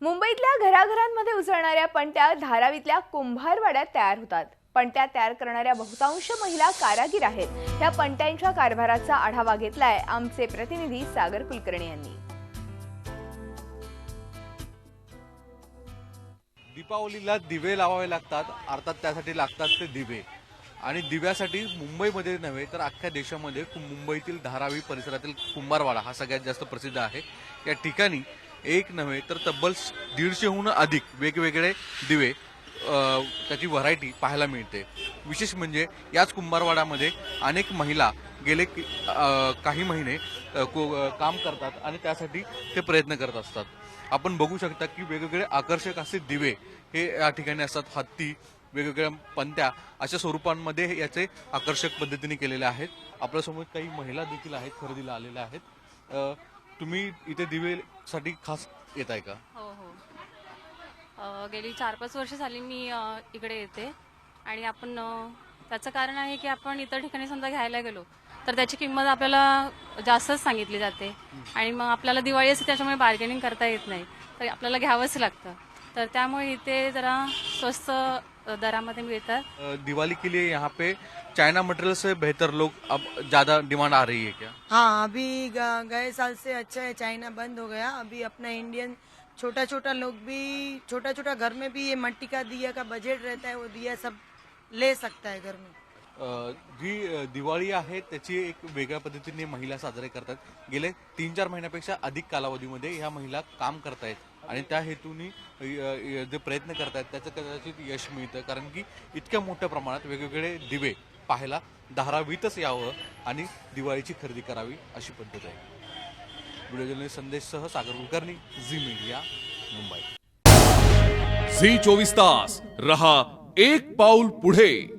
मुंबईतल्या घराघरांमध्ये उसळणाऱ्या पणत्या धारावीतल्या कुंभारवाड्यात तयार होतात। पणत्या तयार करणाऱ्या बहुतांश महिला कारागीर आहेत। या पणत्यांच्या कारभाराचा आढावा घेतलाय आमचे प्रतिनिधी सागर कुलकर्णी यांनी। दीपावलीला दिवे लावावे लागतात, अर्थात त्यासाठी लागतात ते दिवे। आणि दिव्यासाठी मुंबईमध्ये नव्हे तर अख्ख्या देशामध्ये मुंबईतील धारावी परिसरातील कुंभारवाडा हा सगळ्यात जास्त प्रसिद्ध आहे। या ठिकाणी एक नव्हे तर तब्बल 150हून अधिक वेगवेगळे दिवे त्याची व्हरायटी पाहायला मिळते। विशेष म्हणजे याच कुंभारवाड्यामध्ये अनेक महिला गेले काही महिने काम करतात आणि त्यासाठी ते प्रयत्न करत असतात। आपण बघू शकता की वेगवेगळे आकर्षक असे दिवे हे या ठिकाणी असतात। हत्ती, वेगवेगळ्या पंत्या अशा स्वरूपांमध्ये याचे आकर्षक पद्धतीने केलेले आहेत। आपल्यासमोर काही महिला देखील आहेत, खरेदीला आलेल्या आहेत। तुम्ही इथे दिवेसाठी खास येत आहे का? हो हो, गेली 4-5 वर्ष झाली मी इकडे येते आणि आपण त्याचं कारण आहे की आपण इतर ठिकाणी समजा घ्यायला गेलो तर त्याची किंमत आपल्याला जास्तच सांगितली जाते आणि मग आपल्याला दिवाळी असते त्याच्यामुळे बार्गेनिंग करता येत नाही, तर आपल्याला घ्यावंच लागतं। तर त्यामुळे इथे जरा स्वस्त दरामध्ये मिळतात। दिवाली के लिए यहाँ पे चाइना मटेरियल से बेहतर लोग अब ज्यादा डिमांड आ रही है क्या? हाँ, अभी गए साल से अच्छा है, चाइना बंद हो गया। अभी अपना इंडियन छोटा छोटा लोग भी, छोटा छोटा घर में भी ये मिट्टी का दिया का बजट रहता है, वो दिया सब ले सकता है घर में। जी दिवाळी आहे त्याची एक वेगळ्या पद्धतीने महिला साजरे करतात। गेले 3-4 महिन्यापेक्षा अधिक कालावधीमध्ये ह्या महिला काम करतायत आणि त्या हेतूने जे प्रयत्न करतायत त्याचं कदाचित यश मिळतं, कारण की इतक्या मोठ्या प्रमाणात वेगवेगळे दिवे पाहायला धारावीतच यावं आणि दिवाळीची खरेदी करावी अशी पद्धत आहे। व्हिडिओ जर्नलिस्ट संदेशसह सागर कुलकर्णी, झी मीडिया, मुंबई। झी 24 तास रहा एक पाऊल पुढे।